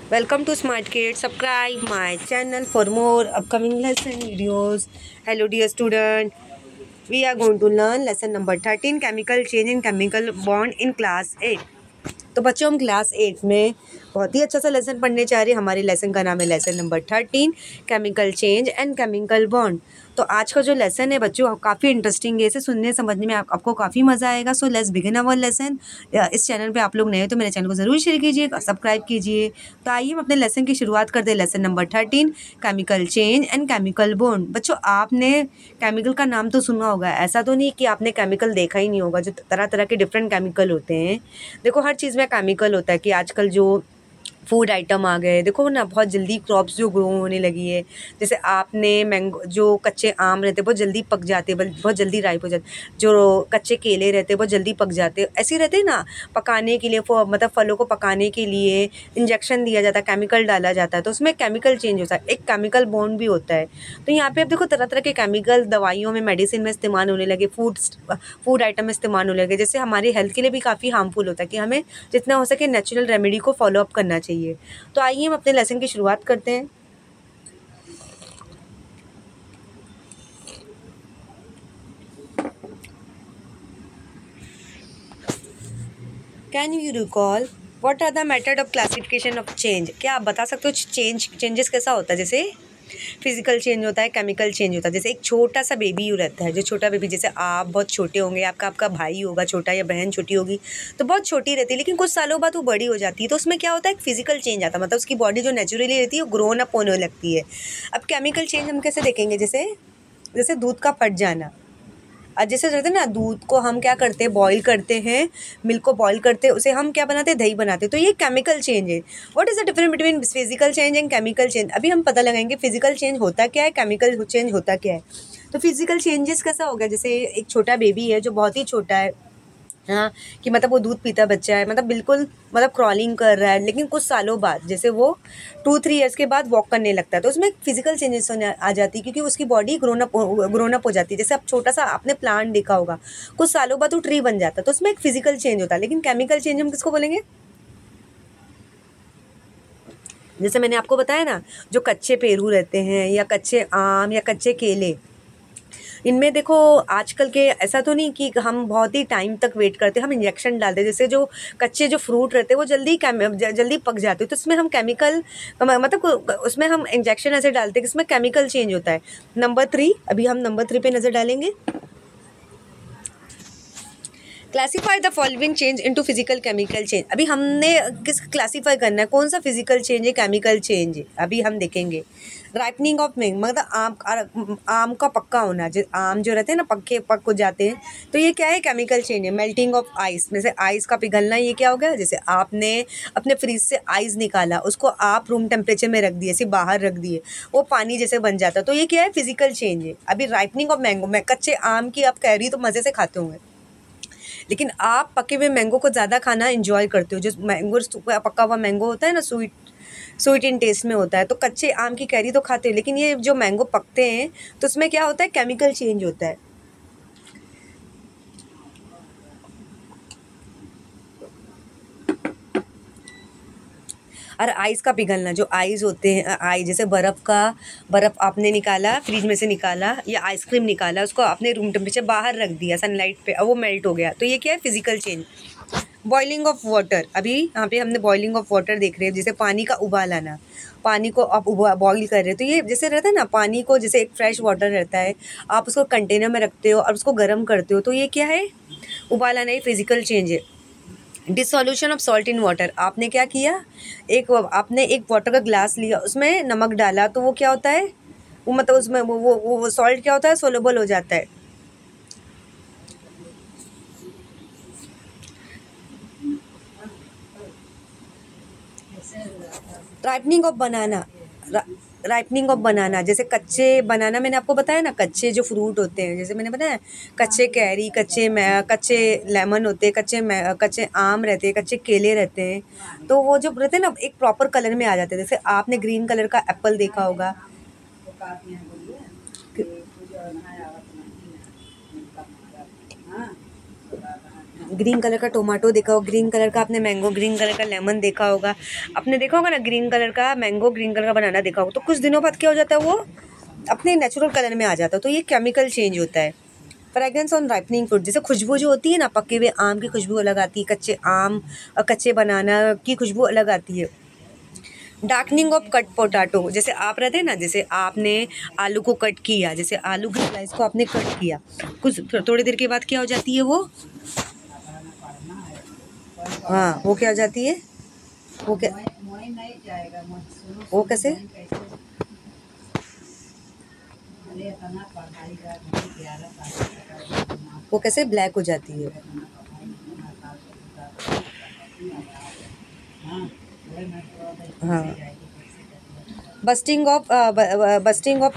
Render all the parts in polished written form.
Welcome to Smart Kids. Subscribe my channel for more upcoming lesson videos. Hello dear student. We are going to learn lesson number 13 chemical change in chemical bond in class 8. तो बच्चों हम class 8 में बहुत ही अच्छा सा lesson पढ़ने जा रहे हैं। हमारे लेसन का नाम है lesson number 13 chemical change and chemical bond. तो आज का जो लेसन है बच्चों काफ़ी इंटरेस्टिंग है, इसे सुनने समझने में आपको काफ़ी मज़ा आएगा। So let's begin our lesson. इस चैनल पे आप लोग नए हो तो मेरे चैनल को ज़रूर शेयर कीजिए, सब्सक्राइब कीजिए। तो आइए हम अपने लेसन की शुरुआत करते हैं। Lesson number 13 chemical change and chemical bond. बच्चों आपने केमिकल का नाम तो सुना होगा, ऐसा तो नहीं कि आपने केमिकल देखा ही नहीं होगा। जो तरह तरह के डिफरेंट केमिकल होते हैं, देखो हर चीज़ में केमिकल होता है। कि आजकल जो फूड आइटम आ गए, देखो ना बहुत जल्दी क्रॉप्स जो ग्रो होने लगी है। जैसे आपने मैंगो, जो कच्चे आम रहते हैं बहुत जल्दी पक जाते हैं, बहुत जल्दी राइप हो जाते। जो कच्चे केले रहते हैं बहुत जल्दी पक जाते हैं। ऐसे ही रहते हैं ना, पकाने के लिए मतलब फलों को पकाने के लिए इंजेक्शन दिया जाता है, केमिकल डाला जाता है, तो उसमें केमिकल चेंज होता है, एक केमिकल बॉन्ड भी होता है। तो यहाँ पे अब देखो तरह तरह के केमिकल दवाइयों में, मेडिसिन में इस्तेमाल होने लगे, फूड आइटम में इस्तेमाल होने लगे। जैसे हमारी हेल्थ के लिए भी काफ़ी हार्मफुल होता है कि हमें जितना हो सके नेचुरल रेमेडी को फॉलो अप करना चाहिए। तो आइए हम अपने लेसन की शुरुआत करते हैं। Can you recall what are the method of classification of change? क्या आप बता सकते हो चेंजेस कैसा होता है? जैसे फिजिकल चेंज होता है, केमिकल चेंज होता है। जैसे एक छोटा सा बेबी रहता है, जो छोटा बेबी, जैसे आप बहुत छोटे होंगे, आपका भाई होगा छोटा, या बहन छोटी होगी, तो बहुत छोटी रहती है, लेकिन कुछ सालों बाद वो बड़ी हो जाती है। तो उसमें क्या होता है, एक फिजिकल चेंज आता है, मतलब उसकी बॉडी जो नेचुरली रहती है वो ग्रोन अप होने लगती है। अब केमिकल चेंज हम कैसे देखेंगे? जैसे जैसे दूध का फट जाना। और जैसे रहते हैं ना, दूध को हम क्या करते हैं, बॉईल करते हैं, मिल्क को बॉईल करते हैं, उसे हम क्या बनाते हैं, दही बनाते हैं। तो ये केमिकल चेंज है। What is the difference between physical change and chemical change? अभी हम पता लगाएंगे फिजिकल चेंज होता क्या है, केमिकल चेंज होता क्या है। तो फिजिकल चेंजेस कैसा हो गया? जैसे एक छोटा बेबी है जो बहुत ही छोटा है, हाँ, कि मतलब वो दूध पीता बच्चा है, मतलब बिल्कुल मतलब क्रॉलिंग कर रहा है, लेकिन कुछ सालों बाद जैसे वो 2-3 ईयर्स के बाद वॉक करने लगता है, तो उसमें फिजिकल चेंजेस होने आ जाती है, क्योंकि उसकी बॉडी ग्रोन अप हो जाती है। जैसे अब छोटा सा आपने प्लांट देखा होगा, कुछ सालों बाद वो ट्री बन जाता है, तो उसमें एक फिजिकल चेंज होता है। लेकिन केमिकल चेंज हम किसको बोलेंगे? जैसे मैंने आपको बताया ना, जो कच्चे पेरू रहते हैं, या कच्चे आम, या कच्चे केले, इनमें देखो आजकल के ऐसा तो नहीं कि हम बहुत ही टाइम तक वेट करते हैं, हम इंजेक्शन डालते हैं। जैसे जो कच्चे जो फ्रूट रहते हैं वो जल्दी पक जाते हैं, तो उसमें हम केमिकल, मतलब उसमें हम इंजेक्शन ऐसे डालते हैं कि इसमें केमिकल चेंज होता है। नंबर 3, अभी हम नंबर 3 पे नज़र डालेंगे। Classify the following change into physical chemical change. अभी हमने किस क्लासीफाई करना है, कौन सा फिजिकल चेंज है, केमिकल चेंज है, अभी हम देखेंगे। राइपनिंग ऑफ मैंगो, मतलब आम का पक्का होना, जो आम जो रहते हैं ना पक हो जाते हैं, तो ये क्या है, केमिकल चेंज है। मेल्टिंग ऑफ आइस, जैसे आइस का पिघलना, ये क्या हो गया? जैसे आपने अपने फ्रिज से आइस निकाला, उसको आप रूम टेम्परेचर में रख दिए, सिर्फ बाहर रख दिए, वो पानी जैसे बन जाता, तो ये क्या है, फिजिकल चेंज है। अभी राइपनिंग ऑफ मैंगो, मैं कच्चे आम की आप कैरी तो मज़े से खाते होंगे, लेकिन आप पके हुए मैंगो को ज़्यादा खाना इंजॉय करते हो। जो मैंगो पका हुआ मैंगो होता है ना, स्वीट इन टेस्ट में होता है, तो कच्चे आम की कैरी तो खाते हो, लेकिन ये जो मैंगो पकते हैं तो उसमें क्या होता है, केमिकल चेंज होता है। और आइस का पिघलना, जो आइस होते हैं, आई जैसे बर्फ़ आपने निकाला, फ्रिज में से निकाला, या आइसक्रीम निकाला, उसको आपने रूम टेम्परेचर बाहर रख दिया सनलाइट पे, अब वो मेल्ट हो गया, तो ये क्या है, physical change. Boiling of water, अभी यहाँ पे हमने बॉइलिंग ऑफ वाटर देख रहे हैं, जैसे पानी का उबाल आना। पानी को आप बॉईल कर रहे हो, तो ये जैसे रहता है ना, पानी को जैसे एक फ्रेश वाटर रहता है, आप उसको कंटेनर में रखते हो और उसको गर्म करते हो, तो ये क्या है, उबाल आना, ये फिजिकल चेंज है। Dissolution of salt in water, आपने क्या किया, आपने एक वाटर का ग्लास लिया, उसमें नमक डाला, तो वो क्या होता है, वो मतलब उसमें वो सॉल्ट क्या होता है, सोलेबल हो जाता है। Ripening of banana, ripening of बनाना, जैसे कच्चे बनाना, मैंने आपको बताया ना, कच्चे जो फ्रूट होते हैं, जैसे मैंने बताया कच्चे कैरी, कच्चे लेमन होते हैं, कच्चे आम रहते हैं, कच्चे केले रहते हैं, तो वो जो रहते हैं ना, एक प्रॉपर कलर में आ जाते हैं। जैसे आपने ग्रीन कलर का एप्पल देखा होगा, ग्रीन कलर का टोमेटो देखा होगा, ग्रीन कलर का आपने मैंगो, ग्रीन कलर का लेमन देखा होगा, आपने देखा होगा ना ग्रीन कलर का मैंगो, ग्रीन कलर का बनाना देखा होगा। तो कुछ दिनों बाद क्या हो जाता है, वो अपने नेचुरल कलर में आ जाता है। तो ये केमिकल चेंज होता है। फ्रेग्रेंस ऑन राइपनिंग फ्रूट, जैसे खुशबू जो होती है ना, पके हुए आम की खुशबू अलग आती है, कच्चे आम और कच्चे बनाना की खुशबू अलग आती है। डार्कनिंग ऑफ कट पोटैटो, जैसे आप रहते हैं ना, जैसे आपने आलू को कट किया, जैसे आलू की स्लाइस को आपने कट किया, कुछ थोड़ी देर के बाद क्या हो जाती है हाँ वो क्या हो जाती है, वो क्या, वो कैसे, वो कैसे ब्लैक हो जाती है। हाँ, बस्टिंग ऑफ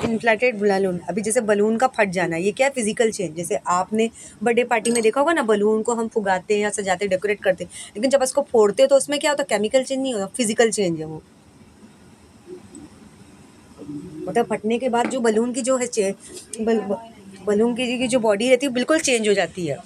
इन्फ्लेटेड बलून, अभी जैसे बलून का फट जाना, ये क्या है, फिजिकल चेंज। जैसे आपने बर्थडे पार्टी में देखा होगा ना, बलून को हम फुगाते हैं या सजाते हैं, डेकोरेट करते हैं, लेकिन जब उसको फोड़ते हो तो उसमें क्या होता है, केमिकल चेंज नहीं होता, फिजिकल चेंज है वो। मतलब फटने के बाद जो बलून की जो है बलून की जो बॉडी रहती है बिल्कुल चेंज हो जाती है।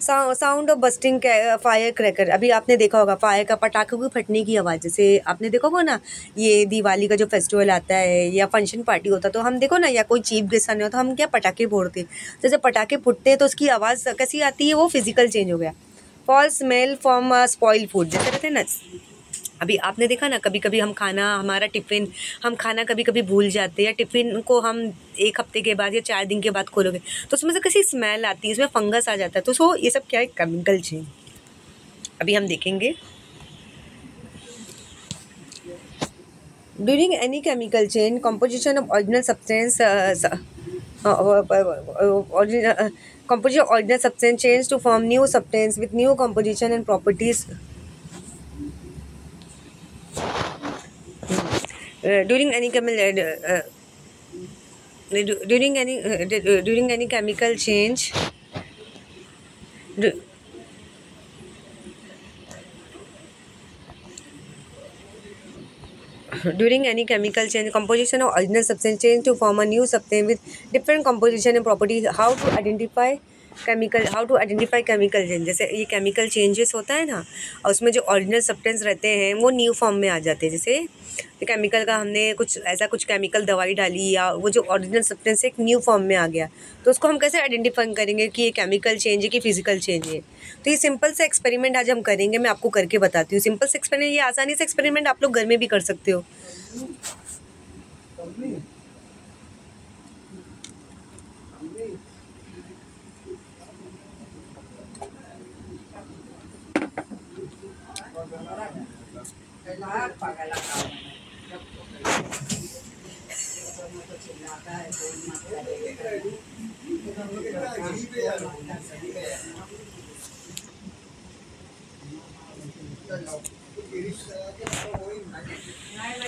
Sound of bursting fire cracker, अभी आपने देखा होगा फायर का, पटाखों की फटने की आवाज़, जैसे आपने देखा होगा ना, ये दिवाली का जो फेस्टिवल आता है या फंक्शन पार्टी होता है, तो हम देखो ना, या कोई चीफ गेस्ट आने हो तो हम क्या पटाखे फोड़ते हैं। जैसे पटाखे फुटते हैं तो उसकी आवाज़ कैसी आती है, वो फिजिकल चेंज हो गया। Fall smell from spoil food, जैसे रहते हैं ना, अभी आपने देखा ना, कभी कभी हम खाना, हमारा टिफ़िन, हम खाना कभी कभी भूल जाते हैं, या टिफ़िन को हम 1 हफ्ते के बाद या 4 दिन के बाद खोलोगे तो उसमें से कैसी स्मेल आती है, उसमें फंगस आ जाता है। तो सो ये सब क्या है, केमिकल चेंज। अभी हम देखेंगे, during any chemical change composition of original substance, composition of original substance change to form new substance with new composition and properties. During any during any chemical change, during any chemical change, composition of original substance change to form a new substance with different composition and properties. How to identify chemical change, जैसे ये chemical changes होता है ना, और उसमें जो original substance रहते हैं वो new form में आ जाते हैं। जैसे केमिकल का हमने कुछ केमिकल दवाई डाली, या वो जो ओरिजिनल सब्सटेंस एक न्यू फॉर्म में आ गया, तो उसको हम कैसे आइडेंटिफाई करेंगे कि ये केमिकल चेंज है कि फिजिकल चेंज है। तो ये सिंपल सा एक्सपेरिमेंट आज हम करेंगे, मैं आपको करके बताती हूँ। सिंपल से एक्सपेरिमेंट, ये आसानी से एक्सपेरिमेंट आप लोग घर में भी कर सकते हो।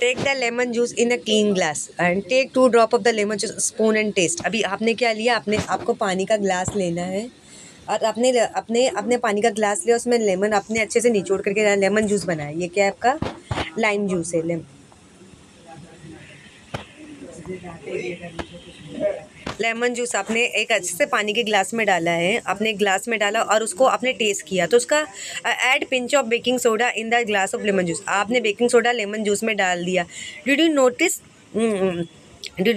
Take the lemon juice in a clean glass and take 2 drop of the lemon juice, spoon and taste. अभी आपने क्या लिया, आपको पानी का ग्लास लेना है, और आपने अपने अपने पानी का ग्लास लिया, उसमें लेमन आपने अच्छे से निचोड़ करके लेमन जूस बनाया। ये क्या है, आपका लाइम जूस है। लेमन जूस आपने एक अच्छे से पानी के ग्लास में डाला है, आपने ग्लास में डाला और उसको आपने टेस्ट किया, तो उसका add pinch of baking soda in the glass of lemon juice. आपने बेकिंग सोडा लेमन जूस में डाल दिया। Did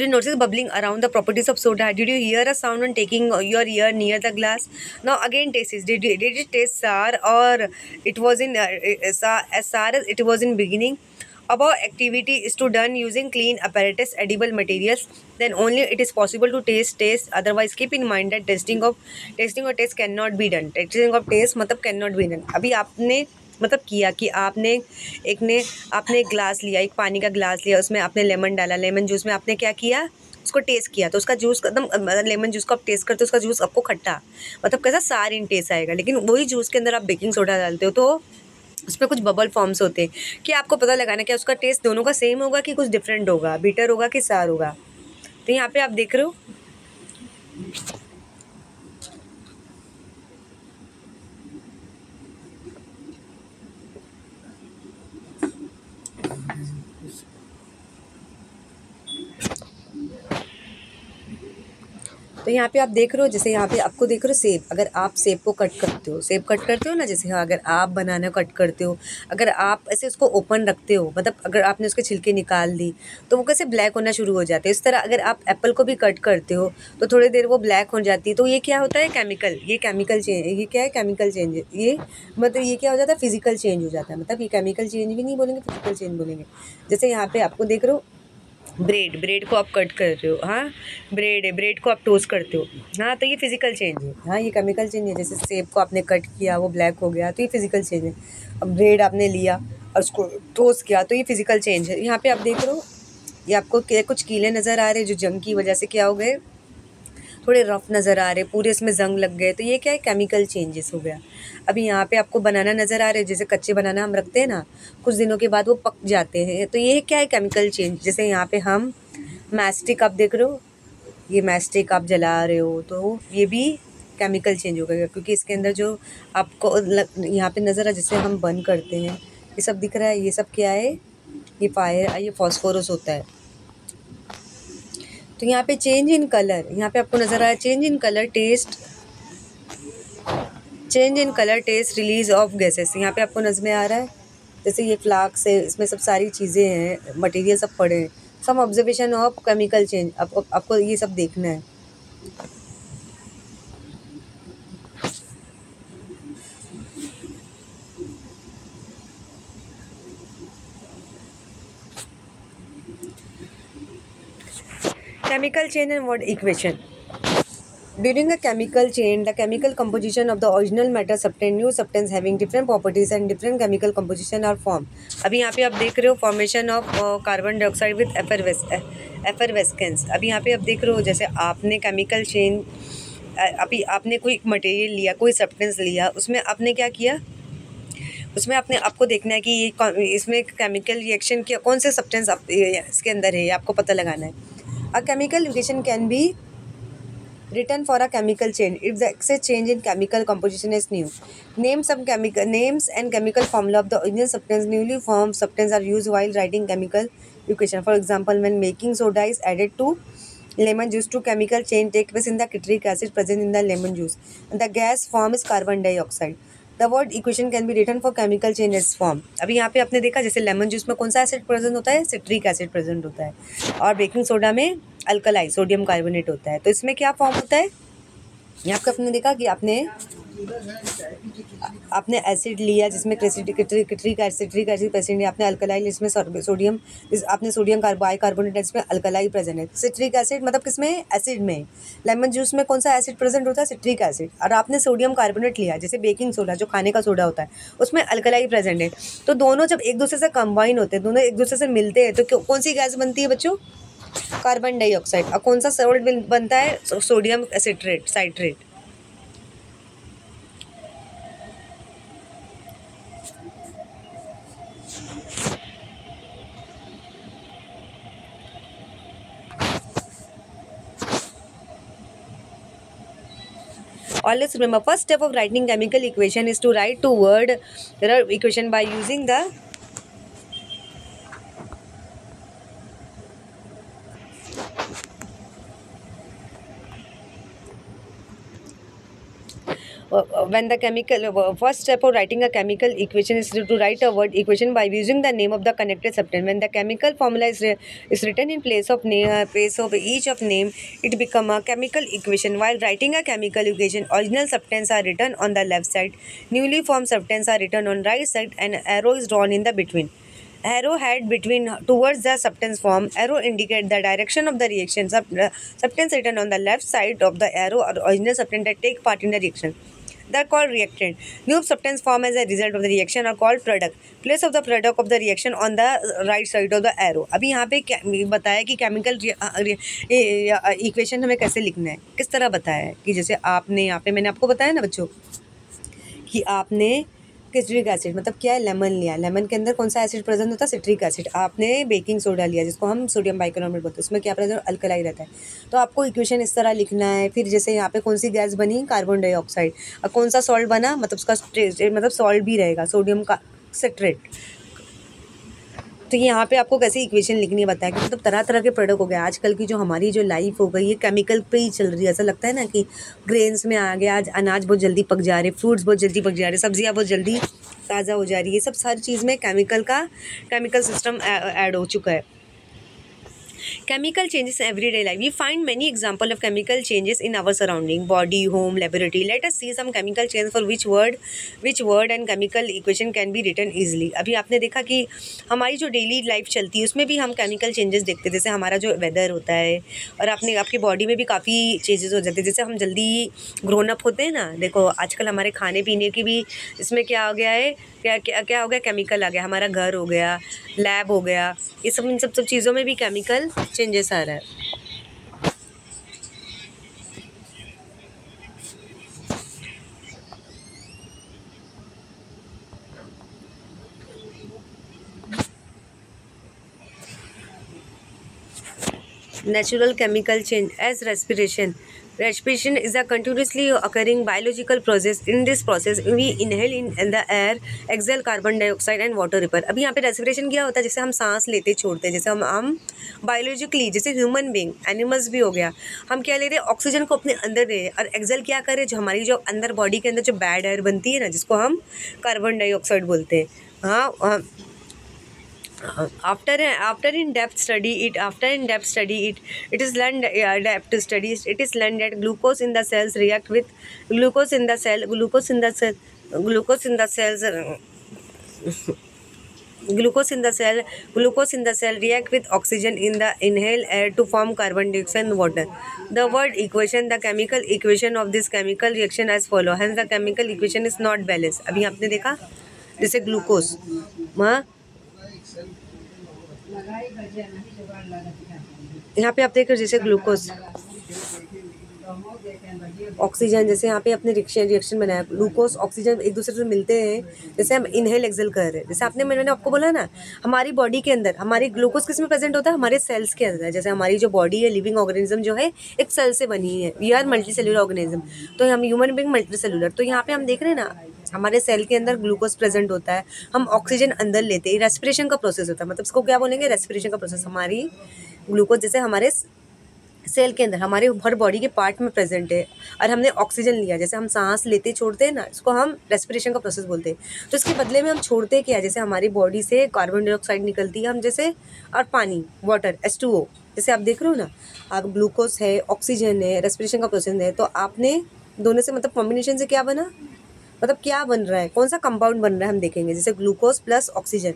you notice bubbling around the properties of soda? Did you hear a sound when taking your ear near the glass? Now again taste it. Did it taste sour, or it was as sour as it was in beginning? Above activity is to done using clean apparatus, edible materials. Then only it is possible to taste. Otherwise, keep in mind that testing or taste cannot be done. Testing of taste मतलब cannot be done. अभी आपने मतलब किया कि आपने एक glass लिया, एक पानी का ग्लास लिया, उसमें आपने लेमन डाला, लेमन जूस में आपने क्या किया, उसको टेस्ट किया, तो उसका जूस एकदम, लेमन जूस को आप टेस्ट करते हो, उसका जूस आपको खट्टा मतलब कैसा सार इन टेस्ट आएगा। लेकिन वही जूस के अंदर आप बेकिंग सोडा डालते हो तो उसमें कुछ बबल फॉर्म्स होते हैं। कि आपको पता लगाना क्या उसका टेस्ट दोनों का सेम होगा कि कुछ डिफरेंट होगा, बिटर होगा कि सार होगा। तो यहाँ पे आप देख रहे हो, तो यहाँ पे आप देख रहे हो, जैसे यहाँ पे आपको देख रहे हो सेब, अगर आप सेब को कट करते हो, सेब कट करते हो ना, जैसे अगर आप बनाना कट करते हो, अगर आप ऐसे उसको ओपन रखते हो, मतलब अगर आपने उसके छिलके निकाल दी तो वो कैसे ब्लैक होना शुरू हो जाते हैं। इस तरह अगर आप एप्पल को भी कट करते हो तो थोड़ी देर वो ब्लैक हो जाती है। तो ये क्या होता है, केमिकल, ये केमिकल चेंज, ये क्या है, केमिकल चेंज, ये मतलब ये क्या हो जाता है, फिजिकल चेंज हो जाता है। मतलब ये केमिकल चेंज भी नहीं बोलेंगे, फिजिकल चेंज बोलेंगे। जैसे यहाँ पे आपको देख रहे हो ब्रेड को आप कट कर रहे हो, हाँ ब्रेड है, ब्रेड को आप टोस्ट करते हो, हाँ तो ये फिजिकल चेंज है, हाँ ये केमिकल चेंज है। जैसे सेब को आपने कट किया, वो ब्लैक हो गया, तो ये फिजिकल चेंज है। अब ब्रेड आपने लिया और उसको टोस्ट किया, तो ये फिजिकल चेंज है। यहाँ पे आप देख रहे हो, ये आपको कुछ कीले नज़र आ रहे हैं जो जंग की वजह से क्या हो गए, थोड़े रफ नज़र आ रहे, पूरे इसमें जंग लग गए, तो ये क्या है, केमिकल चेंजेस हो गया। अभी यहाँ पे आपको बनाना नज़र आ रहे हैं, जैसे कच्चे बनाना हम रखते हैं ना, कुछ दिनों के बाद वो पक जाते हैं, तो ये क्या है, केमिकल चेंज। जैसे यहाँ पे हम मैस्टिक आप देख रहे हो, ये मैस्टिक आप जला रहे हो, तो ये भी केमिकल चेंज हो गया, क्योंकि इसके अंदर जो आपको यहाँ पे नज़र आ, जैसे हम बर्न करते हैं, ये सब दिख रहा है, ये सब क्या है, ये फायर, ये फॉस्फोरस होता है। तो यहाँ पे चेंज इन कलर, यहाँ पे आपको नज़र आ रहा है change in colour, taste, change in colour, taste, release of gases, यहाँ पे आपको नज़र में आ रहा है। जैसे ये फ्लाक्स है, इसमें सब सारी चीज़ें हैं, मटेरियल सब पड़े हैं। सम ऑब्जर्वेशन ऑफ केमिकल चेंज, आपको ये सब देखना है। Chemical chain and what equation? During a chemical chain, the chemical composition of the original matter substance, new substance having different properties and different chemical composition are formed. अभी यहाँ पे आप देख रहे हो formation of carbon dioxide with effervescence. अभी यहाँ पे आप देख रहे हो, जैसे आपने केमिकल चेन, अभी आपने कोई मटेरियल लिया, कोई सब्सटेंस लिया, उसमें आपने क्या किया, उसमें आपको देखना है कि ये इसमें केमिकल रिएक्शन क्या, कौन से सब्सटेंस इसके अंदर है, आपको पता लगाना है। A chemical equation can be written for a chemical chain if the excess change in chemical composition is new. Names and chemical formula of the original substance. Newly formed substance are used while writing chemical equation. For example, when baking soda is added to lemon juice, to chemical chain take place in the citric acid present in the lemon juice. And the gas form is carbon dioxide. The word equation can be written for chemical change as form. अभी यहाँ पे आपने देखा, जैसे lemon juice में कौन सा acid present होता है, सिट्रिक एसिड प्रेजेंट होता है, और बेकिंग सोडा में अल्कलाई सोडियम कार्बोनेट होता है। तो इसमें क्या फॉर्म होता है, यहाँ पे आपने देखा कि आपने एसिड लिया जिसमें सिट्रिक एसिड प्रेजेंट है, आपने अल्कलाई जिसमें सोडियम, आपने सोडियम बाइकार्बोनेट इसमें अल्कलाई प्रेजेंट है। सिट्रिक एसिड मतलब किसमें, एसिड में। लेमन जूस में कौन सा एसिड प्रेजेंट होता है, सिट्रिक एसिड। और आपने सोडियम कार्बोनेट लिया, जैसे बेकिंग सोडा जो खाने का सोडा होता है, उसमें अल्कलाई प्रेजेंट है। तो दोनों जब एक दूसरे से कंबाइन होते हैं, दोनों एक दूसरे से मिलते हैं, तो कौन सी गैस बनती है बच्चों, कार्बन डाइऑक्साइड। और कौन सा सॉल्ट बनता है, sodium citrate. Always remember, first step of writing chemical equation is to write two word equation by using the first step of writing a chemical equation is to write a word equation by using the name of the connected substance. When the chemical formula is written in place of each of name, it become a chemical equation. While writing a chemical equation, original substance are written on the left side, newly formed substance are written on right side, and arrow is drawn in the between. Arrow head between towards the substance form. Arrow indicate the direction of the reaction. Substance written on the left side of the arrow or original substance that take part in the reaction. They are called reactant. New substance formed as a result of the reaction are called product. Place of the product of the reaction on the right side of the arrow. अभी यहाँ पे बताया कि chemical equation हमें कैसे लिखना है, किस तरह बताया है कि जैसे आपने यहाँ पे मैंने आपको बताया ना बच्चों कि आपने सिट्रिक एसिड मतलब क्या है, लेमन लिया, लेमन के अंदर कौन सा एसिड प्रेजेंट होता है, सिट्रिक एसिड। आपने बेकिंग सोडा लिया जिसको हम सोडियम बाइकार्बोनेट बोलते हैं, उसमें क्या प्रेजेंट, अल्कलाई रहता है। तो आपको इक्वेशन इस तरह लिखना है। फिर जैसे यहाँ पे कौन सी गैस बनी, कार्बन डाइऑक्साइड, और कौन सा सॉल्ट बना, मतलब उसका मतलब सॉल्ट भी रहेगा, सोडियम का सिट्रेट। तो यहाँ पे आपको कैसे इक्वेशन लिखनी है बताया कि मतलब तरह तरह के प्रोडक्ट हो गए। आजकल की जो हमारी जो लाइफ हो गई है केमिकल पे ही चल रही है। ऐसा लगता है ना कि ग्रेन्स में आ गया, आज अनाज बहुत जल्दी पक जा रहे, फ्रूट्स बहुत जल्दी पक जा रहे, सब्जियाँ बहुत जल्दी ताज़ा हो जा रही है। सब सारी चीज़ में केमिकल सिस्टम ऐड हो चुका है। Chemical changes in everyday life. We find many examples of chemical changes in our surrounding, body, home, laboratory. Let us see some chemical changes for which word and chemical equation can be written easily. अभी आपने देखा कि हमारी जो daily life चलती है उसमें भी हम केमिकल चेंजेस देखते हैं। जैसे हमारा जो वेदर होता है और आपकी बॉडी में भी काफ़ी चेंजेस हो जाते हैं। जैसे हम जल्दी ग्रोन अप होते हैं ना, देखो आजकल हमारे खाने पीने की भी इसमें क्या हो गया है, क्या हो गया, केमिकल आ गया। हमारा घर हो गया, लैब हो गया, ये सब इन सब चीज़ों में भी केमिकल चेंजेस आ रहा है। Natural chemical change as respiration. Respiration is a continuously occurring biological process. In this process, we inhale in the air, exhale carbon dioxide and water vapor. अभी यहाँ पे रेस्पिरेशन क्या होता है, जैसे हम सांस लेते छोड़ते हैं, जैसे हम बायोलॉजिकली, जैसे ह्यूमन बींग, एनिमल्स भी हो गया, हम क्या ले रहे हैं, ऑक्सीजन को अपने अंदर ले रहे हैं, और एक्सेल क्या कर रहे हैं, जो हमारी जो अंदर बॉडी के अंदर जो बैड एयर बनती है ना, जिसको हम कार्बन डाइऑक्साइड बोलते हैं। हाँ, after in depth study it is learned it is learned that glucose in the cells react with glucose in the cell glucose in the cell glucose in the cells glucose in the cell react with oxygen in the inhaled air to form carbon dioxide and water. The word equation, the chemical equation of this chemical reaction as follow. Hence the chemical equation is not balanced. अभी आपने देखा जैसे glucose, हाँ यहाँ पे आप देख रहे हो, जैसे ग्लूकोज, ऑक्सीजन, जैसे यहाँ पे अपने रिएक्शन बनाया, ग्लूकोज ऑक्सीजन एक दूसरे से मिलते हैं, जैसे हम इनहेल एक्सेल कर रहे हैं। जैसे मैंने आपको बोला ना, हमारी बॉडी के अंदर हमारी ग्लूकोज किस में प्रेजेंट होता है, हमारे सेल्स के अंदर। जैसे हमारी जो बॉडी है, लिविंग ऑर्गेनिज्म जो है, एक सेल से बनी है। We are multi cellular organism, तो हम ह्यूमन बीइंग मल्टी सेलुलर। तो यहाँ पे हम देख रहे हैं ना, हमारे सेल के अंदर ग्लूकोज प्रेजेंट होता है, हम ऑक्सीजन अंदर लेते हैं, रेस्पिरेशन का प्रोसेस होता है। मतलब इसको क्या बोलेंगे, रेस्पिरेशन का प्रोसेस। हमारी ग्लूकोज जैसे हमारे सेल के अंदर हमारे हर बॉडी के पार्ट में प्रेजेंट है, और हमने ऑक्सीजन लिया, जैसे हम सांस लेते छोड़ते हैं ना, इसको हम रेस्पिरेशन का प्रोसेस बोलते हैं। तो इसके बदले में हम छोड़ते क्या, जैसे हमारी बॉडी से कार्बन डाइऑक्साइड निकलती है, हम जैसे, और पानी, वाटर, H2O, जैसे आप देख रहे हो ना, आप ग्लूकोज है, ऑक्सीजन है, रेस्पिरेशन का प्रोसेस है, तो आपने दोनों से मतलब कॉम्बिनेशन से क्या बना, मतलब क्या बन रहा है, कौन सा कंपाउंड बन रहा है हम देखेंगे। जैसे ग्लूकोज प्लस ऑक्सीजन,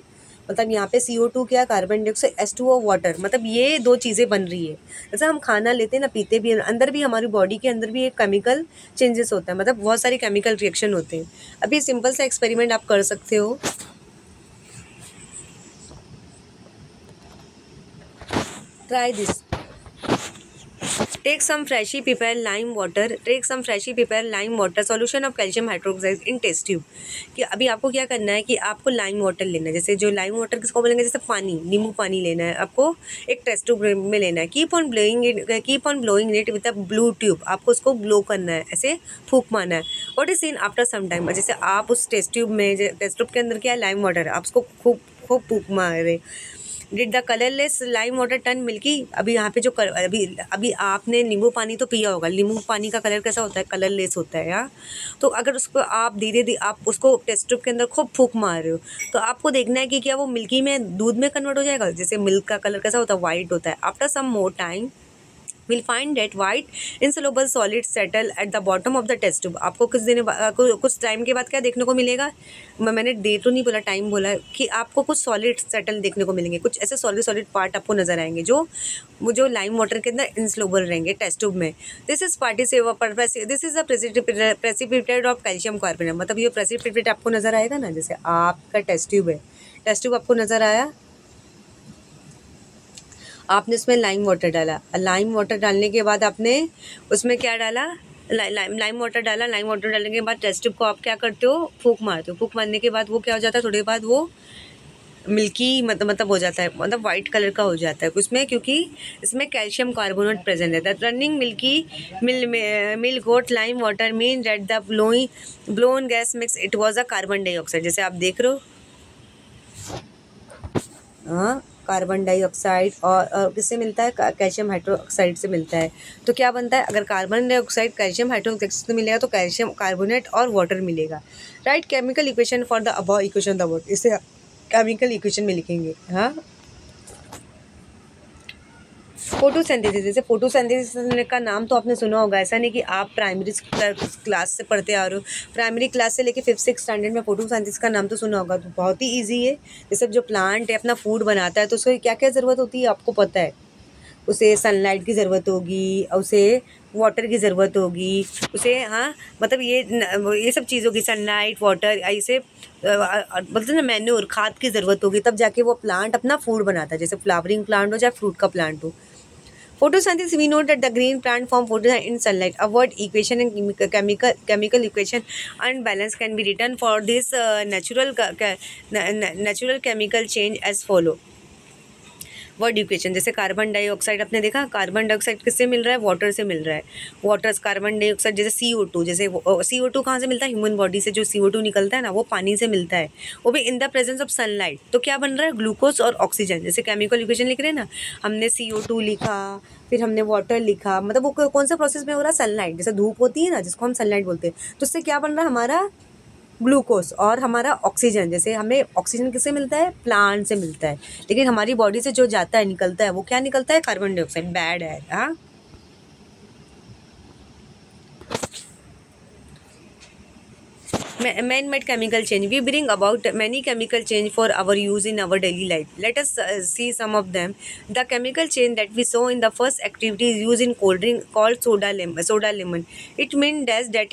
मतलब यहाँ पे CO2 क्या, कार्बन डाइऑक्साइड, H2O वाटर, मतलब ये दो चीज़ें बन रही है। जैसे हम खाना लेते हैं ना, पीते भी, अंदर भी हमारी बॉडी के अंदर भी एक केमिकल चेंजेस होता है, मतलब बहुत सारी केमिकल रिएक्शन होते हैं। अभी सिंपल सा एक्सपेरिमेंट आप कर सकते हो। Try this. Take some freshly prepared lime water solution of calcium hydroxide in test tube। कि अभी आपको क्या करना है कि आपको लाइम वाटर लेना है। जैसे जो लाइम वाटर किसको बोलेंगे, जैसे पानी, नींबू पानी लेना है आपको, एक टेस्ट ट्यूब में लेना है। Keep on blowing it with a blue tube. आपको उसको ब्लो करना है, ऐसे फूंक मारना है। What is seen after some time, जैसे आप उस टेस्ट ट्यूब के अंदर क्या है, लाइम वाटर है, आप उसको खूब फूंक मारे। Did the colourless lime water turn milky. अभी यहाँ पे जो अभी आपने नींबू पानी तो पिया होगा, नींबू पानी का कलर कैसा होता है, कलरलेस होता है। यहाँ तो अगर उसको आप धीरे आप उसको टेस्ट ट्यूब के अंदर खूब फूंक मार रहे हो, तो आपको देखना है कि क्या वो मिल्की में, दूध में कन्वर्ट हो जाएगा। जैसे मिल्क का कलर कैसा होता है, वाइट होता है। After some more time we'll find that white insoluble solid settle at the bottom of the test tube। आपको कुछ टाइम के बाद क्या देखने को मिलेगा, मैंने डे तो नहीं बोला, टाइम बोला, कि आपको कुछ सॉलिड सेटल देखने को मिलेंगे। कुछ ऐसे सॉलिड पार्ट आपको नजर आएंगे जो लाइम वाटर के अंदर इंसोल्यूबल रहेंगे टेस्ट ट्यूब में। This is a precipitate of calcium carbonate. मतलब ये प्रेसिपिटेट आपको नजर आएगा ना, जैसे आपका टेस्ट ट्यूब है, टेस्ट ट्यूब आपको नजर आया, आपने उसमें लाइम वाटर डाला, लाइम वाटर डालने के बाद आपने उसमें क्या डाला, लाइम वाटर डाला। लाइम वाटर डालने के बाद टेस्ट ट्यूब को आप क्या करते हो, फूंक मारते हो। फूंक मारने के बाद वो क्या हो जाता है, थोड़ी बाद वो मिल्की मतलब हो जाता है, मतलब वाइट कलर का हो जाता है उसमें, क्योंकि इसमें कैल्शियम कार्बोनेट प्रेजेंट रहता है। Running milk goat lime water mean that the blown gas mix it was a carbon dioxide. जैसे आप देख रहे हो, हाँ, कार्बन डाइऑक्साइड और किससे मिलता है, कैल्शियम हाइड्रोक्साइड से मिलता है। तो क्या बनता है, अगर कार्बन डाइऑक्साइड कैल्शियम हाइड्रोक्साइड से मिलेगा तो कैल्शियम कार्बोनेट और वाटर मिलेगा। Right chemical equation for the above equation the word, इसे केमिकल इक्वेशन में लिखेंगे। हाँ, फोटोसिंथेसिस, जैसे फोटोसिंथेसिस का नाम तो आपने सुना होगा, ऐसा नहीं कि आप प्राइमरी क्लास से पढ़ते आ रहे हो, प्राइमरी क्लास से लेके 5th-6th स्टैंडर्ड में फोटोसिंथेसिस का नाम तो सुना होगा। तो बहुत ही ईजी है। जैसे जो प्लांट है अपना फूड बनाता है तो उसको क्या क्या ज़रूरत होती है आपको पता है। उसे सनलाइट की ज़रूरत होगी, उसे वाटर की ज़रूरत होगी, उसे, हाँ, मतलब ये सब चीज़ों की, सनलाइट, वाटर, ऐसे बोलते हैं ना, मैन्योर, खाद की ज़रूरत होगी, तब जाके वो प्लांट अपना फूड बनाता है। जैसे फ्लावरिंग प्लांट हो चाहे फ्रूट का प्लांट हो। Photosynthesis, we know that the green plant form photosynthesis in sunlight. A word equation and chemical equation unbalance can be written for this natural chemical change as follow. Word equation, जैसे carbon dioxide आपने देखा, carbon dioxide किससे मिल रहा है, water से मिल रहा है। Water carbon dioxide, जैसे CO2, जैसे CO2 कहाँ से मिलता है, ह्यूमन बॉडी से जो CO2 निकलता है ना, वो पानी से मिलता है, वो भी in the presence of sunlight. तो क्या बन रहा है, ग्लूकोज और ऑक्सीजन। जैसे केमिकल इक्वेशन लिख रहे हैं ना, हमने CO2 लिखा, फिर हमने वाटर लिखा, मतलब वो कौन सा प्रोसेस में हो रहा है, सनलाइट। जैसे धूप होती है ना, जिसको हम सनलाइट बोलते हैं, तो उससे क्या बन रहा है हमारा ग्लूकोज और हमारा ऑक्सीजन। जैसे हमें ऑक्सीजन किससे मिलता है, प्लांट से मिलता है, लेकिन हमारी बॉडी से जो जाता है, निकलता है, वो क्या निकलता है, कार्बन डाइऑक्साइड, बैड है। हाँ, man-made chemical change. We bring about many chemical change for our use in our daily life. Let us see some of them. The chemical change that we saw in the first activity is used in cold drink called soda lemon. It means that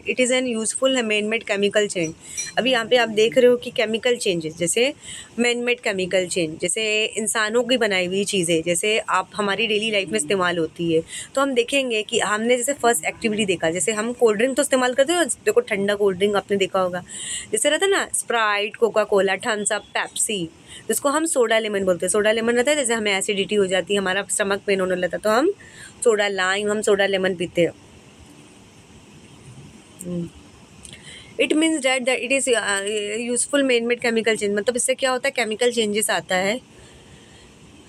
it is an useful man-made chemical change. अभी यहाँ पे आप देख रहे हो कि chemical changes, जैसे man-made chemical change, जैसे इंसानों की बनाई हुई चीज़ें, जैसे आप हमारी डेली लाइफ में इस्तेमाल होती है। तो हम देखेंगे कि हमने जैसे फर्स्ट एक्टिविटी देखा, जैसे हम कोल्ड ड्रिंक तो इस्तेमाल करते हो, देखो ठंडा कोल्ड ड्रिंक आपने देखा होगा, जैसे रहता है ना, Sprite, Coca Cola, Thums Up, Pepsi, जिसको हम सोडा लेमन बोलते हैं। सोडा लेमन रहता है, जैसे हमें एसिडिटी हो जाती है, हमारा स्टमक पेन होने लगता है, तो हम सोडा लाइम, हम सोडा लेमन पीते हैं। It means that it is useful made chemical change, मतलब इससे क्या होता है, केमिकल चेंजेस आता है।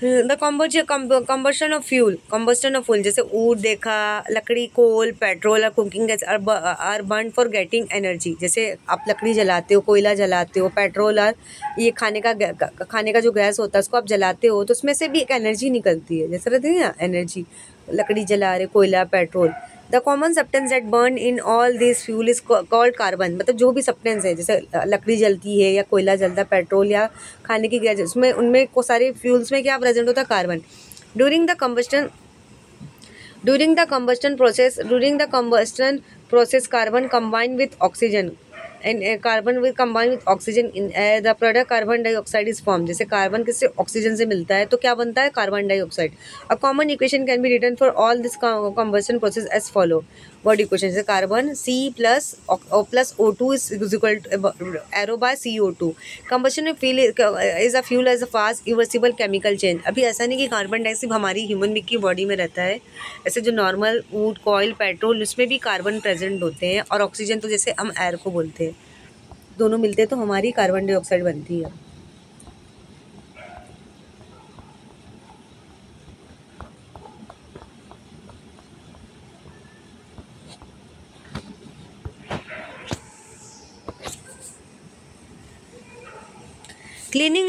द कम्बस्टन ऑफ फ्यूल, जैसे ऊड देखा, लकड़ी, कोल, पेट्रोल और cooking gas are burn for getting energy. जैसे आप लकड़ी जलाते हो, कोयला जलाते हो, पेट्रोल और ये खाने का जो गैस होता है उसको आप जलाते हो, तो उसमें से भी एक एनर्जी निकलती है। जैसे रहती है ना एनर्जी, लकड़ी जला रहे, कोयला, petrol. The common substance that burn in all this fuel is called carbon, मतलब जो भी सब्सटेंस है, जैसे लकड़ी जलती है या कोयला जलता है, पेट्रोल या खाने की गैस, उसमें उनमें को सारे फ्यूल्स में क्या प्रेजेंट होता है, carbon. During the combustion process carbon combine with oxygen and carbon will combine with oxygen in the product carbon dioxide is formed। जैसे कार्बन किससे, ऑक्सीजन से मिलता है, तो क्या बनता है, carbon dioxide. A common equation can be written for all this combustion process as follow। Word equation, जैसे carbon C++ O2 is equal to arrow by CO2। combustion fuel is a fuel as a fast irreversible chemical change। अभी ऐसा नहीं कि carbon dioxide हमारी human being की body में रहता है, ऐसे जो नॉर्मल वुड, कॉयल, पेट्रोल, उसमें भी कार्बन प्रेजेंट होते हैं, और ऑक्सीजन तो जैसे हम एयर को बोलते हैं, दोनों मिलते हैं तो हमारी कार्बन डाइऑक्साइड बनती है। Cleaning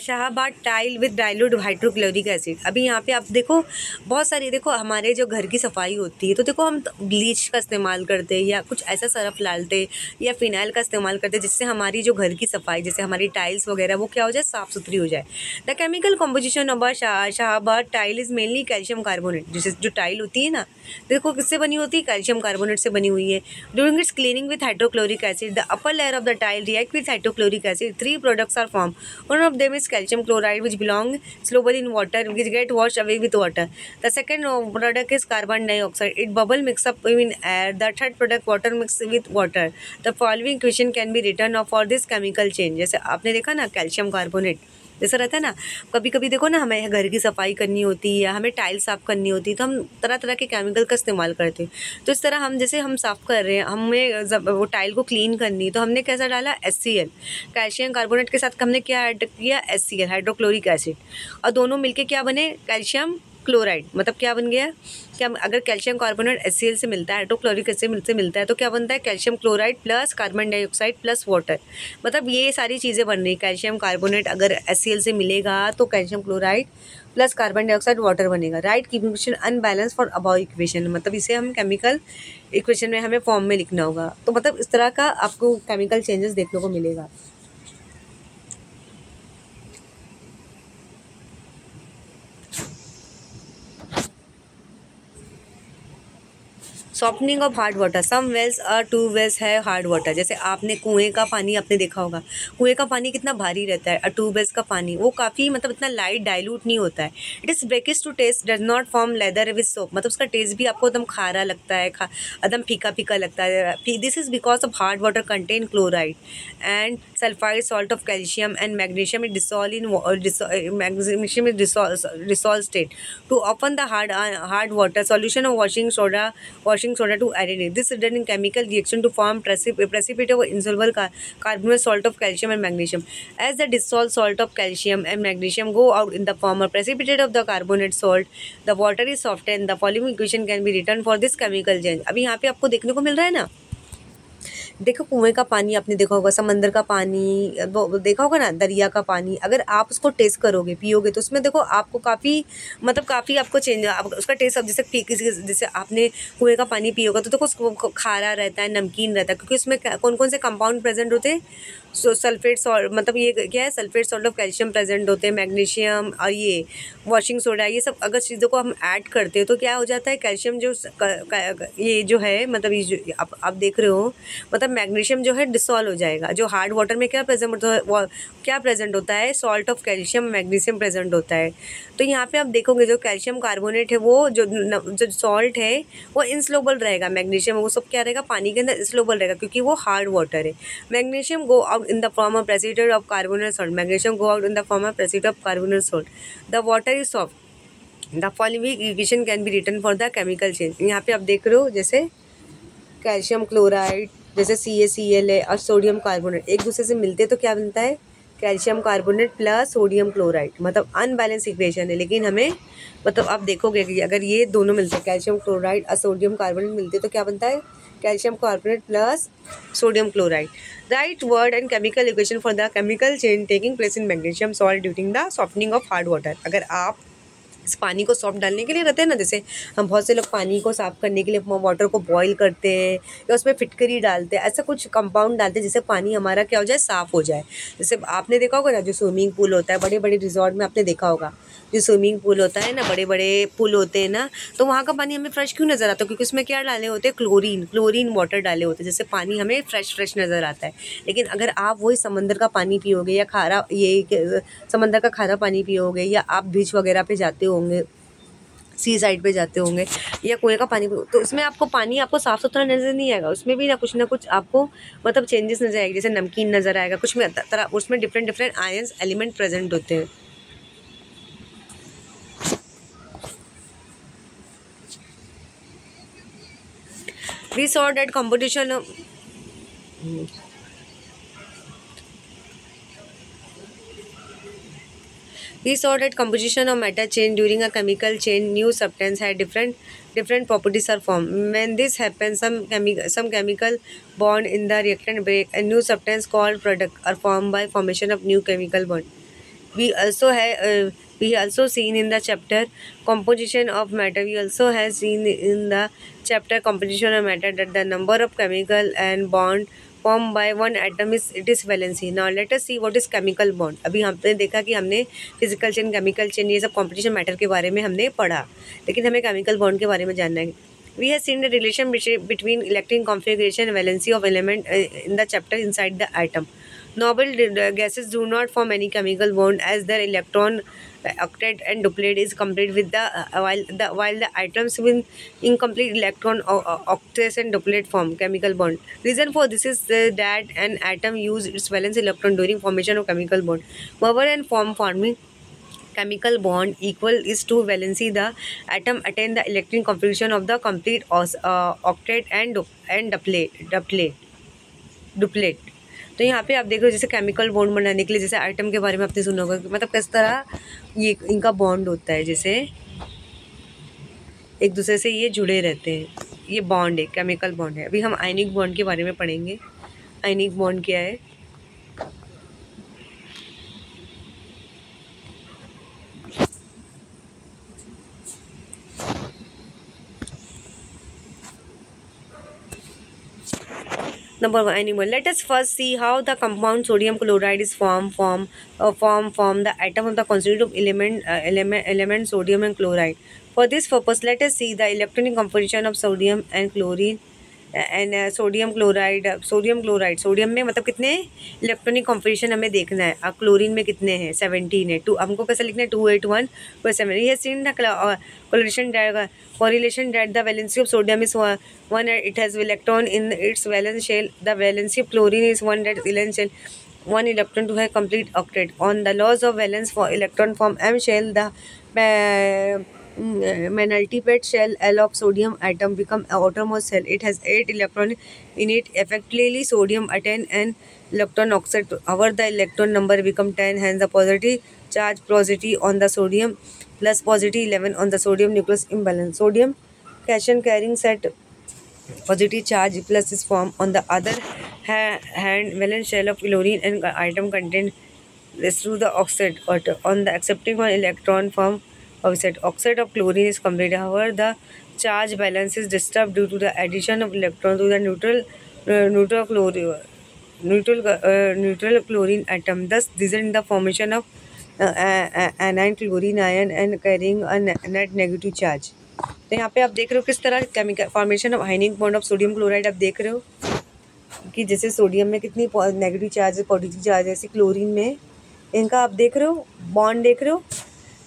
Shahabad tile with dilute hydrochloric acid. अभी यहाँ पे आप देखो, बहुत सारी, देखो हमारे जो घर की सफाई होती है, तो देखो हम ब्लीच का इस्तेमाल करते हैं या कुछ ऐसा सरफ डालते या फिनाइल का इस्तेमाल करते हैं, जिससे हमारी जो घर की सफाई, जैसे हमारी टाइल्स वगैरह, वो क्या हो जाए, साफ़ सुथरी हो जाए। The chemical composition of Shahabad tile is mainly calcium carbonate. जैसे जो टाइल होती है ना, देखो किससे बनी होती है, कैल्शियम कार्बोनेट से बनी हुई है। During its cleaning with hydrochloric acid, the upper layer of the tile react with hydrochloric acid, 3 products are formed। One of them is calcium chloride, which belong soluble in water, which get washed away with water. The second product is carbon dioxide. It bubble mix up in air. The third product, water mix with water. The following equation can be written for this chemical change। जैसे आपने देखा ना, calcium carbonate, जैसा रहता है ना, कभी कभी देखो ना, हमें घर की सफाई करनी होती है या हमें टाइल साफ़ करनी होती है, तो हम तरह तरह के केमिकल का इस्तेमाल करते हैं। तो इस तरह हम जैसे हम साफ़ कर रहे हैं, हमें जब वो टाइल को क्लीन करनी, तो हमने कैसा डाला, HCl, कैल्शियम कार्बोनेट के साथ हमने क्या ऐड किया, HCl, हाइड्रोक्लोरिक एसिड, और दोनों मिलके क्या बने, कैल्शियम क्लोराइड। मतलब क्या बन गया कि हम अगर कैल्शियम कार्बोनेट HCl से मिलता है, हाइड्रोक्लोरिक एसिड से मिलता है, तो क्या बनता है, calcium chloride plus carbon dioxide plus water. मतलब ये सारी चीज़ें बन रही। कैल्शियम कार्बोनेट अगर HCl से मिलेगा तो calcium chloride plus carbon dioxide water बनेगा। Right keeping equation unbalance for above equation, मतलब इसे हम केमिकल इक्वेशन में हमें फॉर्म में लिखना होगा। तो मतलब इस तरह का आपको केमिकल चेंजेस देखने को मिलेगा। Softening of hard water, some wells और टू वेल्स है हार्ड वाटर। जैसे आपने कुएं का पानी आपने देखा होगा, कुएं का पानी कितना भारी रहता है, और ट्यूबवेल्स का पानी वो काफ़ी मतलब इतना लाइट डाइल्यूट नहीं होता है। It is brackish to taste, does not form lather with soap. मतलब उसका टेस्ट भी आपको एकदम खारा लगता है, एकदम फीका फीका लगता है। This is because of hard water contain chloride and sulphide salt of calcium and magnesium is dissolve in magnesium is dissolve state to open the hard water solution of washing soda to aridate. This is done in chemical reaction to form precipitate of insoluble carbonate salt of calcium and magnesium. As the dissolved salt of calcium and magnesium go out in the form of precipitate of the carbonate salt, the water is softened. The following equation can be written for this chemical change. अभी यहाँ पे आपको देखने को मिल रहा है ना, देखो कुएं का पानी आपने देखा होगा, समंदर का पानी वो देखा होगा ना, दरिया का पानी, अगर आप उसको टेस्ट करोगे पियोगे तो उसमें देखो आपको काफ़ी मतलब काफ़ी आपको चेंज उसका टेस्ट। अब जैसे जैसे आपने कुएं का पानी पियोगा तो देखो उसको खारा रहता है, नमकीन रहता है, क्योंकि उसमें कौन कौन से कंपाउंड प्रेजेंट होते हैं, सल्फेट सॉल्ट, मतलब ये क्या है, sulphate salt of calcium present होते हैं, मैग्नीशियम और ये वॉशिंग सोडा, ये सब अगर चीज़ों को हम ऐड करते हैं तो क्या हो जाता है, कैल्शियम जो ये जो है, मतलब ये जो आप देख रहे हो, मतलब मैग्नीशियम जो है डिसॉल्व हो जाएगा। जो हार्ड वाटर में क्या प्रेजेंट होता है, क्या प्रेजेंट होता है, salt of calcium magnesium present होता है। तो यहाँ पे आप देखोगे जो कैल्शियम कार्बोनेट है, वो जो सॉल्ट है वो इनस्लोबल रहेगा, मैग्नीशियम वो सब क्या रहेगा, पानी के अंदर इनस्लोबल रहेगा, क्योंकि वो हार्ड वाटर है। Magnesium go out in the form of precipitate of carbonate salt. Magnesium go out in the form of precipitate of carbonate salt. The water is soft. The following equation can be written for the chemical change. यहाँ पे आप देख रहे हो जैसे calcium chloride, जैसे CaCl है और सोडियम कार्बोनेट एक दूसरे से मिलते हैं तो क्या बनता है, calcium carbonate plus sodium chloride. मतलब अनबैलेंस इक्वेशन है, लेकिन हमें मतलब आप देखोगे कि अगर ये दोनों मिलते हैं, कैल्शियम क्लोराइड और सोडियम कार्बोनेट मिलते हैं तो क्या बनता है, calcium carbonate plus sodium chloride. Right word and chemical equation for the chemical change taking place in magnesium salt during the softening of hard water. अगर आप इस पानी को सॉफ्ट डालने के लिए रहते हैं ना, जैसे हम बहुत से लोग पानी को साफ़ करने के लिए वाटर को बॉईल करते हैं या उसमें फिटकरी डालते हैं, ऐसा कुछ कंपाउंड डालते हैं जिससे पानी हमारा क्या हो जाए, साफ़ हो जाए। जैसे आपने देखा होगा ना, जो स्विमिंग पूल होता है बड़े बड़े रिजॉर्ट में, आपने देखा होगा जो स्विमिंग पूल होता है ना, बड़े बड़े पूल होते हैं ना, तो वहाँ का पानी हमें फ्रेश क्यों नज़र आता है, क्योंकि उसमें क्या डाले होते हैं, क्लोरीन वाटर डाले होते हैं, जिससे पानी हमें फ्रेश नज़र आता है। लेकिन अगर आप वही समंदर का पानी पियोगे या खारा समंदर का खारा पानी पियोगे, या आप बीच वगैरह पे जाते होंगे, सी साइड पे जाते होंगे या कुएं का पानी, तो इसमें आपको पानी आपको साफ़ सुथरा नज़र नहीं आएगा, उसमें भी ना कुछ आपको मतलब चेंजेस नज़र आएगी, जैसे नमकीन नज़र आएगा, कुछ में तरह उसमें डिफरेंट आयंस एलिमेंट प्रेजेंट होते हैं। We saw that competition We saw that composition of matter change during a chemical change. New substance had different properties are formed. When this happens, some chemical bond in the reactant break, and new substance called product are formed by formation of new chemical bond. We also seen in the chapter composition of matter. We also have seen in the chapter composition of matter that the number of chemical and bond formed by one atom it is valency. Now let us see what is chemical bond. अभी हमने देखा कि हमने physical chain, chemical chain, ये सब composition matter के बारे में हमने पढ़ा, लेकिन हमें केमिकल बॉन्ड के बारे में जानना है। We have seen the relation between electron configuration and valency of element in the chapter inside the atom. Noble gases do not form any chemical bond as their electron octet and duplet is complete with the while the atoms with incomplete electron octets and duplet form chemical bond. Reason for this is that an atom use its valence electron during formation of chemical bond. Power and form forming chemical bond equal is to valency the atom attain the electron configuration of the complete octet and duplet. तो यहाँ पे आप देख रहे हो जैसे chemical bond बनाने के लिए जैसे आइटम के बारे में आपने सुना होगा कि मतलब किस तरह ये इनका बॉन्ड होता है, जैसे एक दूसरे से ये जुड़े रहते हैं, ये बॉन्ड है, केमिकल बॉन्ड है। अभी हम आयनिक बॉन्ड के बारे में पढ़ेंगे। आयनिक बॉन्ड क्या है? Number one, animal. Let us first see how the compound sodium chloride is formed from the atom of the constituent element sodium and chloride. For this purpose, let us see the electronic composition of sodium and chlorine and sodium sodium में मतलब कितने electronic composition हमें देखना है। अब chlorine में कितने हैं? 17 है। 2 हमको कैसे लिखना है? 281/7। ये seen the correlation that the valency of sodium is 1 it has electron in its valence shell. The valency of chlorine is 1 that valence shell 1 electron to have complete octet. On the laws of valence for electron form M shell, the multiplet shell L of sodium atom become outermost shell. It has 8 electrons in it. Effectively, sodium attain an electron oxide. However, the electron number become 10. Hence, the positive charge positive on the sodium plus positive 11 on the sodium nucleus imbalance. Sodium cation carrying set positive charge plus is formed. On the other hand, valence shell of chlorine and item contain this through the oxide. On the accepting one electron from oxide of chlorine is complete. However, the charge balance is disturbed due to the addition of electron to the neutral chlorine atom. Thus, this is the formation of anion chlorine ion and carrying a net negative charge. तो यहाँ पे आप देख रहे हो किस तरह chemical formation of ionic bond of sodium chloride आप देख रहे हो कि जैसे सोडियम में कितनी नेगेटिव चार्ज है, पॉजिटिव चार्ज है, ऐसे क्लोरीन में इनका आप देख रहे हो बॉन्ड देख रहे हो।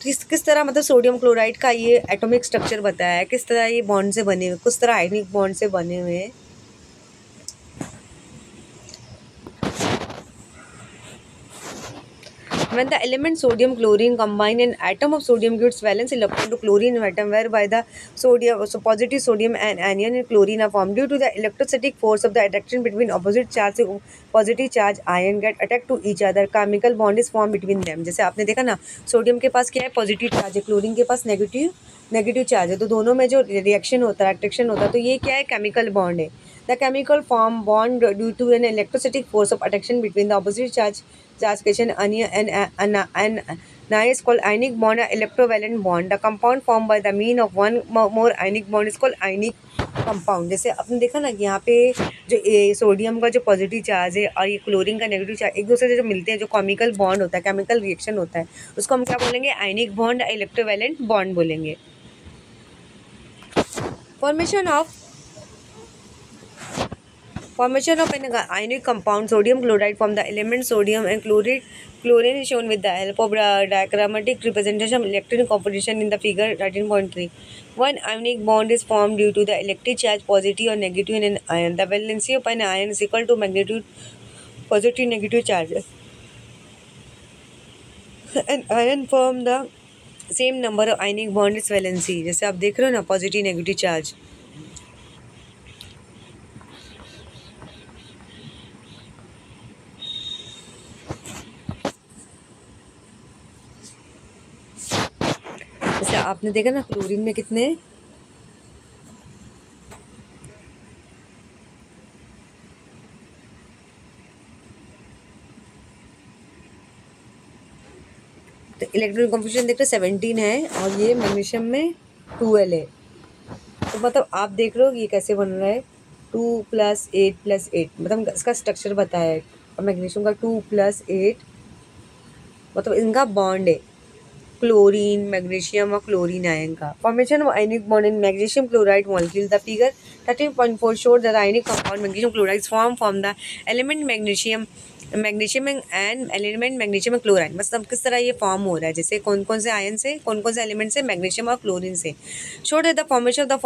किस तरह मतलब सोडियम क्लोराइड का ये एटॉमिक स्ट्रक्चर बताया है, किस तरह ये बॉन्ड से बने हुए, किस तरह आयनिक बॉन्ड से बने हुए हैं। When the element sodium chlorine combine, an atom of sodium gives valence electron to chlorine atom, whereby the positive sodium and anion in chlorine are formed. Due to the electrostatic force of the attraction between opposite charge positive charge ion get attacked to each other, chemical bond is formed between them. जैसे आपने देखा ना, sodium के पास क्या है? Positive charge है, chlorine के पास negative charge है, तो दोनों में जो रिएक्शन होता है, अट्रैक्शन होता है, तो ये क्या है? केमिकल बॉन्ड है। The chemical form bond due to an electrostatic force of attraction between the opposite charge cation and is called ionic bond or electrovalent bond. The compound formed by the mean of one more ionic bond is called ionic compound. जैसे आपने देखा ना कि यहाँ पे जो sodium का जो पॉजिटिव चार्ज है और ये क्लोरीन का नेगेटिव चार्ज एक दूसरे से जो मिलते हैं, जो केमिकल बॉन्ड होता है, केमिकल रिएक्शन होता है, उसको हम क्या बोलेंगे? आयनिक बॉन्ड, इलेक्ट्रोवैलेंट बॉन्ड बोलेंगे। Formation of an ionic compound sodium chloride from the elements sodium and chlorine is shown with the help of diagrammatic representation of electron composition in the figure 13.3. One ionic bond is formed due to the electric charge positive or negative in an ion. The valency of an ion is equal to magnitude positive negative charges. An ion form the same number of ionic bond its valency. जैसे आप देख रहे हो ना, positive negative charge. आपने देखा ना chlorine में कितने तो इलेक्ट्रॉनिक कॉन्फिगरेशन देखते 17 है और ये मैग्नीशियम में 12 है। तो मतलब आप देख रहे हो ये कैसे बन रहा है? 2 + 8 + 8 मतलब इसका स्ट्रक्चर बताया है। और मैग्नीशियम का 2 + 8 मतलब इनका बॉन्ड है, क्लोरीन, मैग्नीशियम और क्लोरीन आयन का। Formation of ionic bond in magnesium chloride molecule. The figure 13.4 shows that ionic compound magnesium chloride form from the element magnesium magnesium and element magnesium chloride, मतलब किस तरह ये form हो रहा है, जैसे कौन कौन से आयन से, कौन कौन से एलिमेंट से, मैग्नीशियम और क्लोरीन से। Show that the formation of the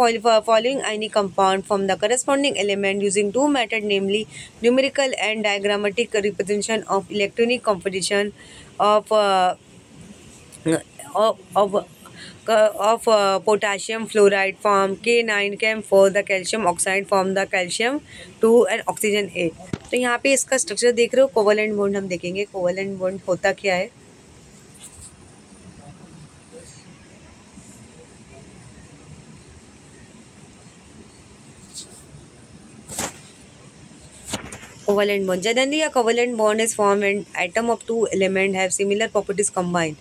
following ionic compound from the corresponding element using two method, namely numerical and diagrammatic representation of electronic composition of potassium fluoride form K9 Chem4, the calcium oxide form the calcium 2 and oxygen 8। तो यहाँ पे इसका structure देख रहे हो, covalent bond हम देखेंगे covalent bond होता क्या है। Covalent bond. Generally, a covalent bond is formed when atom of two elements have similar properties combined.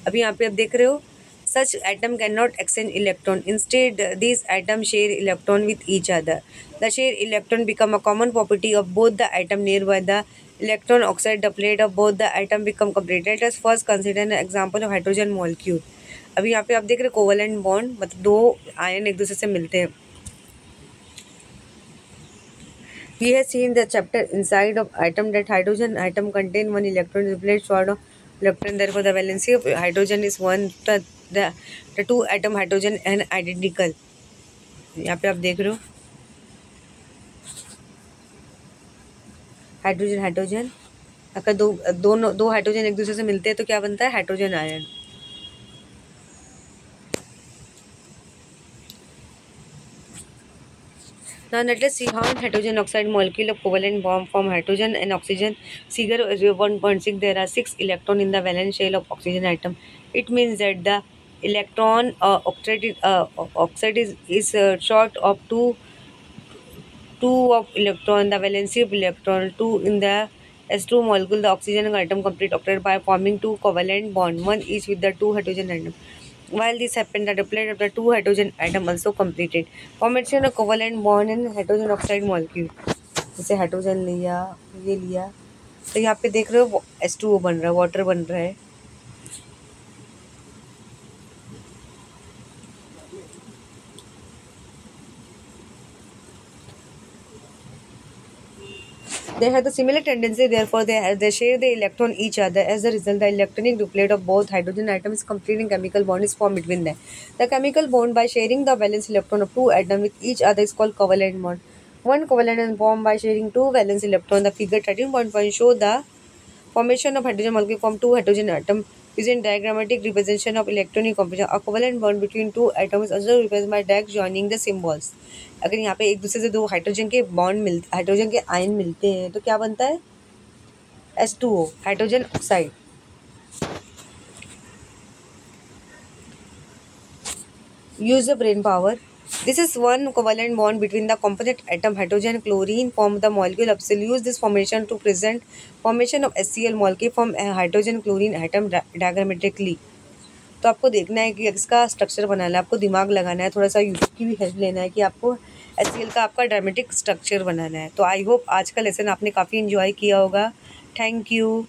अभी यहाँ पे आप देख रहे हो, such atom cannot exchange electron. Instead, these atoms share electron with each other. The shared electron become a common property of both the atom nearby. The electron oxide doublet of both the atom become complete. Let us first consider an example of hydrogen molecule. अभी यहाँ पे आप देख रहे हो covalent bond, मतलब दो ion एक दूसरे से मिलते हैं। We have seen the chapter inside of atom that hydrogen atom contain one electron replace short of electron. Therefore, the valency of hydrogen is one. The two atom hydrogen and identical. यहाँ पे आप देख रहे हो hydrogen hydrogen, अगर दो hydrogen एक दूसरे से मिलते हैं तो क्या बनता है, hydrogen ion. Now let us see how hydrogen oxide molecule of covalent bond form hydrogen and oxygen. Figure 1.6. There are 6 electrons in the valence shell of oxygen atom. It means that the electron oxide is short of two of electron. The valency of electron 2 in the S2 molecule. The oxygen atom complete octet by forming two covalent bond, one each with the two hydrogen atom. While this happened, the doublet of the two hydrogen atom also completed. Formation of covalent bond in hydrogen oxide molecule. जैसे hydrogen लिया, ये लिया, तो यहाँ पे देख रहे हो H2O बन रहा है, वाटर बन रहा है। They have the similar tendency, therefore they share the electron each other. As a result, the electronic duplet of both hydrogen atoms is complete and chemical bond is formed between them. The chemical bond by sharing the valence electron of two atoms with each other is called covalent bond. One covalent is formed by sharing two valence electrons. The figure 13.1 show the formation of hydrogen molecule from two hydrogen atoms using diagrammatic representation of electronic composition. A covalent bond between two atoms is also represented by dash joining the symbols. अगर यहाँ पे एक दूसरे से दो hydrogen के bond मिलते, hydrogen के आयन मिलते हैं तो क्या बनता है, H2O, hydrogen oxide. Use of brain power. This is one covalent bond between the composite atom hydrogen chlorine form the molecule absolute. Use this formation to present formation of HCl molecule from hydrogen chlorine atom diagrammatically. तो आपको देखना है कि इसका structure बनाना है, आपको दिमाग लगाना है, थोड़ा सा यूट्यूब की भी हेल्प लेना है कि आपको HCl का आपका ड्रामेटिक स्ट्रक्चर बनाना है। तो आई होप आज का लेसन आपने काफ़ी इन्जॉय किया होगा। Thank you.